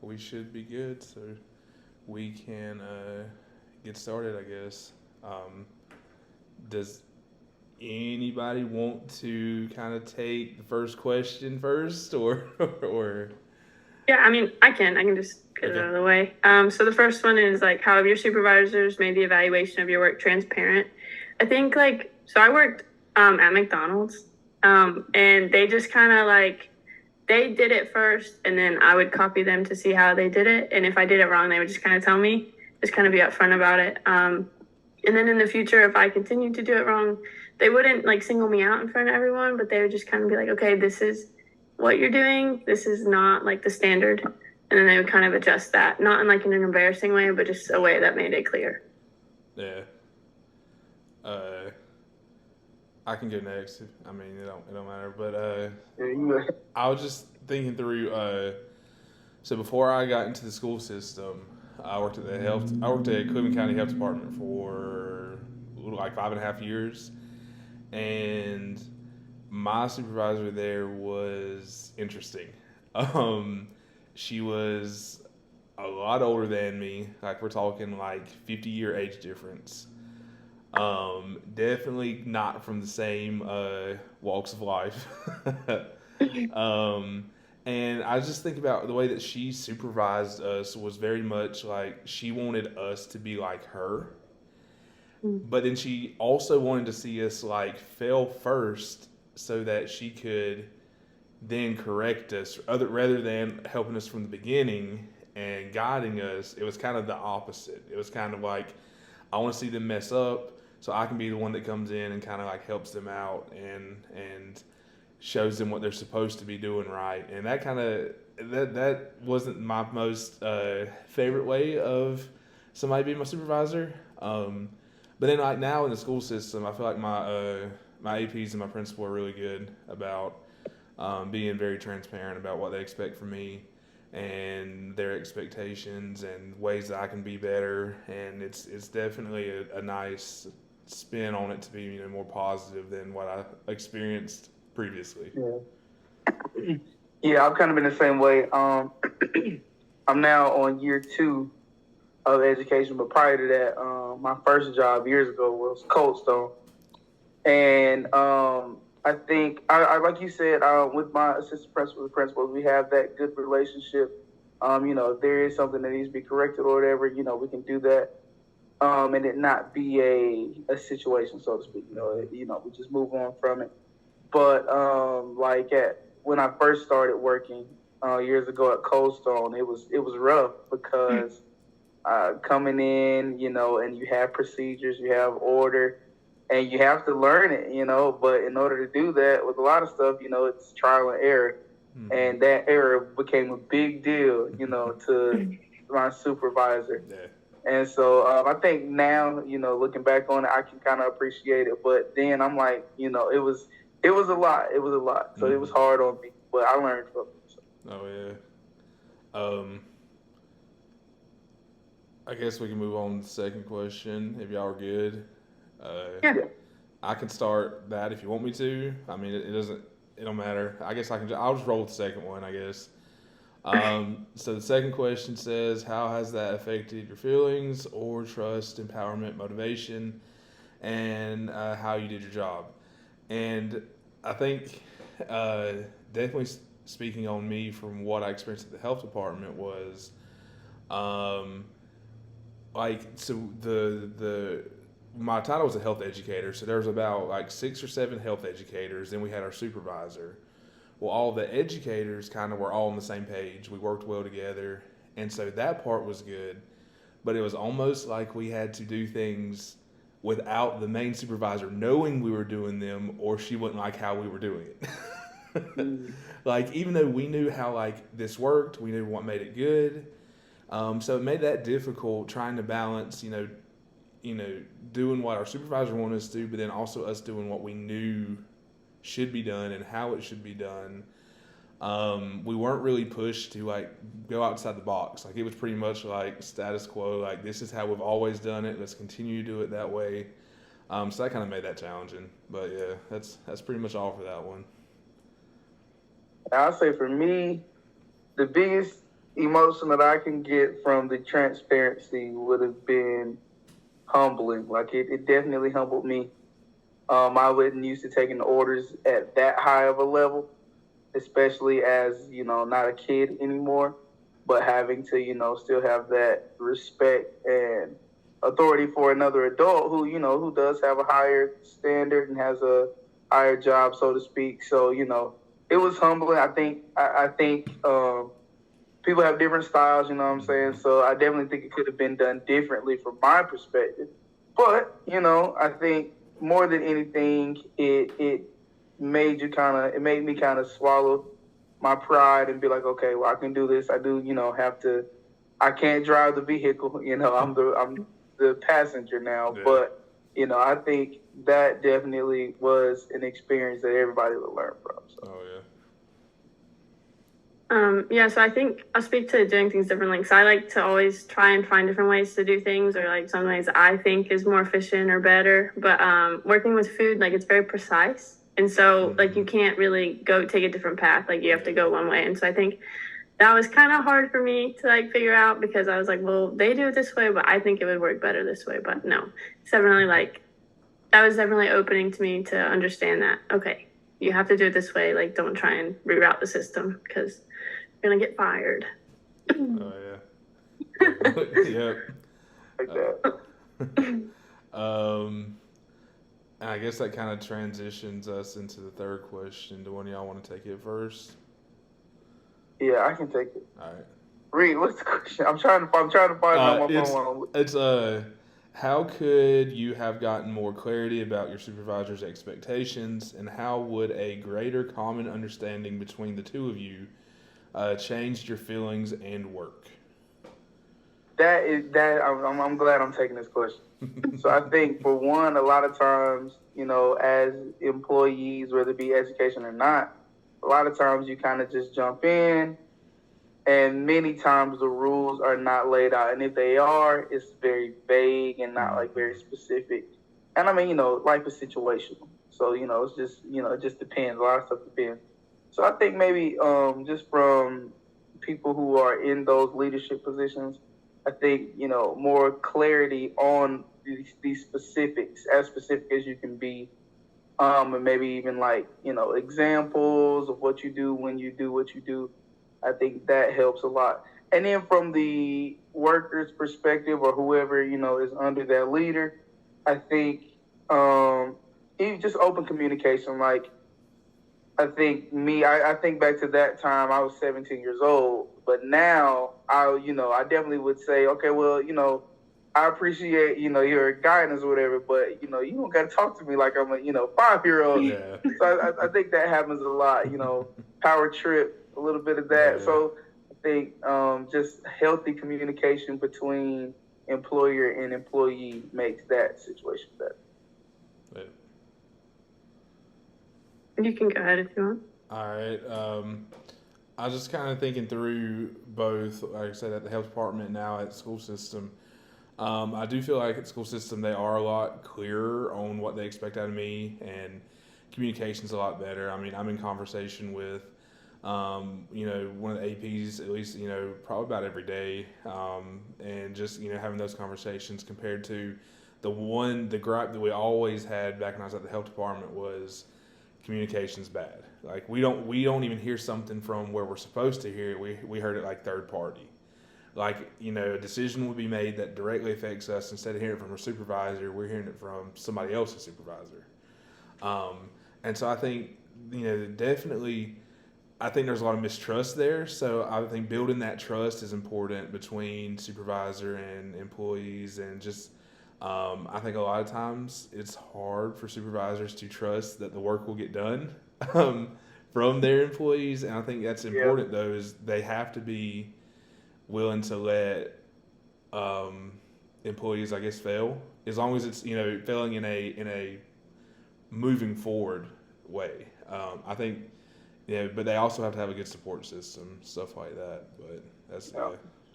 we should be good. So we can get started, I guess. Does anybody want to kind of take the first question first, or or Yeah, I mean, I can just get it okay? out of the way. So the first one is like, how have your supervisors made the evaluation of your work transparent? I think like, so I worked at McDonald's, and they just kind of like they did it first, and then I would copy them to see how they did it, and if I did it wrong, they would just kind of tell me, just kind of be upfront about it. And then in the future, if I continued to do it wrong, they wouldn't like single me out in front of everyone, but they would just kind of be like, okay, this is what you're doing. This is not like the standard. And then they would kind of adjust that, not in like in an embarrassing way, but just a way that made it clear. Yeah. Uh, I can go next. I mean, it don't matter. But I was just thinking through. So before I got into the school system, I worked at the health. I worked at Cleveland County Health Department for like 5.5 years, and my supervisor there was interesting. Um, she was a lot older than me. Like we're talking like 50-year age difference. Definitely not from the same walks of life. um, and I just think about the way that she supervised us was very much like she wanted us to be like her, but then she also wanted to see us like fail first so that she could then correct us rather than helping us from the beginning and guiding us. It was kind of the opposite. It was kind of like I want to see them mess up so I can be the one that comes in and kind of like helps them out and shows them what they're supposed to be doing right. And that kind of that wasn't my most favorite way of somebody being my supervisor. But then like now in the school system, I feel like my APs and my principal are really good about being very transparent about what they expect from me and their expectations and ways that I can be better. And it's definitely a nice spin on it to be more positive than what I experienced previously. Yeah. Yeah, I've kind of been the same way. I'm now on year 2 of education, but prior to that, my first job years ago was Cold Stone, and I think I like you said, with my assistant principal and principals, we have that good relationship. If there is something that needs to be corrected or whatever, we can do that, and it not be a situation, so to speak. We just move on from it. But like when I first started working years ago at Cold Stone, it was rough because coming in, and you have procedures, you have order, and you have to learn it, But in order to do that, with a lot of stuff, it's trial and error, and that error became a big deal, to my supervisor. Yeah. And so I think now, looking back on it, I can kind of appreciate it. But then I'm like, it was a lot. It was a lot. So it was hard on me, but I learned from it. So. Oh yeah. I guess we can move on to the second question if y'all are good. Yeah. I can start that if you want me to. I mean, it doesn't. It don't matter. I guess I can. I'll just roll with the second one. I guess. So the second question says, how has that affected your feelings or trust, empowerment, motivation, and how you did your job? And I think definitely speaking on me from what I experienced at the health department was like so the my title was a health educator, so there was about like 6 or 7 health educators. Then we had our supervisor. Well, all the educators kind of were all on the same page. We worked well together, and so that part was good. But it was almost like we had to do things without the main supervisor knowing we were doing them, or she wouldn't like how we were doing it. Like even though we knew how like this worked, we knew what made it good. So it made that difficult trying to balance, doing what our supervisor wanted us to do, but then also us doing what we knew should be done and how it should be done. We weren't really pushed to like go outside the box. Like it was pretty much like status quo. Like this is how we've always done it. Let's continue to do it that way. So that kind of made that challenging. But yeah, that's pretty much all for that one. I'll say for me, the biggest emotion that I can get from the transparency would have been humbling. Like it definitely humbled me. I wasn't used to taking orders at that high of a level, especially as, not a kid anymore, but having to, still have that respect and authority for another adult who does have a higher standard and has a higher job, so to speak. So, it was humbling. I think people have different styles, you know what I'm saying? So I definitely think it could have been done differently from my perspective. But, I think more than anything, it made me kind of swallow my pride and be like, okay, well, I can do this. I do, have to. I can't drive the vehicle. I'm the passenger now. Yeah. But I think that definitely was an experience that everybody would learn from. So. Oh yeah. Yeah, so I think I'll speak to doing things differently. So I like to always try and find different ways to do things, or like some ways I think is more efficient or better. But working with food, like it's very precise, and so like you can't really go take a different path. Like you have to go one way, and so I think that was kind of hard for me to like figure out, because I was like, well, they do it this way, but I think it would work better this way. But no, it's definitely like that was definitely opening to me to understand that, okay, you have to do it this way. Like don't try and reroute the system, because you're gonna get fired. Oh yeah. Yep. Like that. And I guess that kind of transitions us into the third question. Do one of y'all want to take it first? Yeah, I can take it. All right. Reed, what's the question? I'm trying to find it on my phone. It's how could you have gotten more clarity about your supervisor's expectations, and how would a greater common understanding between the two of you changed your feelings and work? I'm glad I'm taking this question. So I think, for one, a lot of times, as employees, whether it be education or not, a lot of times you kind of just jump in, and many times the rules are not laid out. And if they are, it's very vague and not like very specific. And I mean, life is situational. So, it's just, it just depends. A lot of stuff depends. So I think maybe just from people who are in those leadership positions, I think, more clarity on these specifics, as specific as you can be, and maybe even like, examples of what you do when you do what you do. I think that helps a lot. And then from the worker's perspective, or whoever, is under that leader, I think even just open communication. Like, I think back to that time, I was 17 years old, but now I definitely would say, okay, well, I appreciate, your guidance or whatever, but, you don't got to talk to me like I'm a, 5-year-old. Yeah. So I think that happens a lot, power trip, a little bit of that. Yeah. So I think just healthy communication between employer and employee makes that situation better. Yeah. You can go ahead if you want. All right. I was just kind of thinking through both, like I said, at the health department, now at the school system. I do feel like at the school system they are a lot clearer on what they expect out of me, and communication's a lot better. I mean, I'm in conversation with, one of the APs at least, probably about every day, and just, having those conversations compared to the gripe that we always had back when I was at the health department was communication's bad. Like we don't even hear something from where we're supposed to hear it. We heard it like third party. Like, a decision would be made that directly affects us. Instead of hearing it from a supervisor, we're hearing it from somebody else's supervisor. And so I think, definitely, I think there's a lot of mistrust there. So I think building that trust is important between supervisor and employees, and just, I think a lot of times it's hard for supervisors to trust that the work will get done from their employees. And I think that's important, though, is they have to be willing to let employees, I guess, fail, as long as it's failing in a moving forward way. I think, but they also have to have a good support system, stuff like that. But that's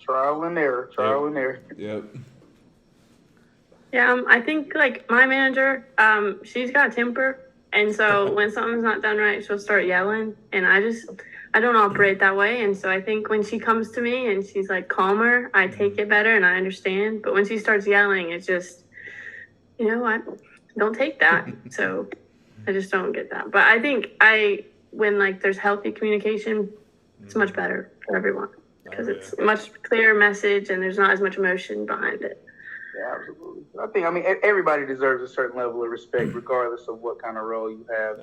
trial and error. Yep. Yeah, I think like my manager, she's got a temper, and so when something's not done right, she'll start yelling, and I don't operate that way. And so I think when she comes to me and she's like calmer, I take it better and I understand. But when she starts yelling, it's just, I don't take that. So I just don't get that. But I think when like there's healthy communication, it's much better for everyone because it's a much clearer message and there's not as much emotion behind it. Yeah, absolutely. I mean, everybody deserves a certain level of respect, regardless of what kind of role you have,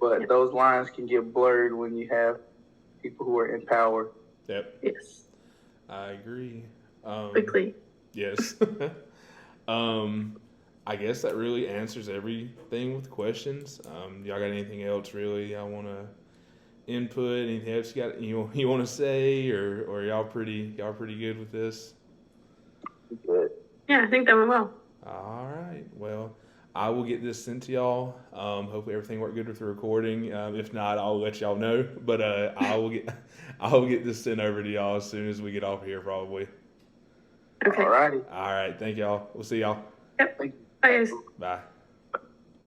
But those lines can get blurred when you have people who are in power. Yep. Yes. I agree. Quickly. Yes. I guess that really answers everything with questions. Y'all got anything else really I want to input? Anything else you want to say, or y'all pretty good with this? Good. Yeah, I think that went well. All right. Well, I will get this sent to y'all. Hopefully everything worked good with the recording. If not, I'll let y'all know. But I will get this sent over to y'all as soon as we get off here, probably. Okay. All righty. All right. Thank y'all. We'll see y'all. Yep. Bye, guys. Bye.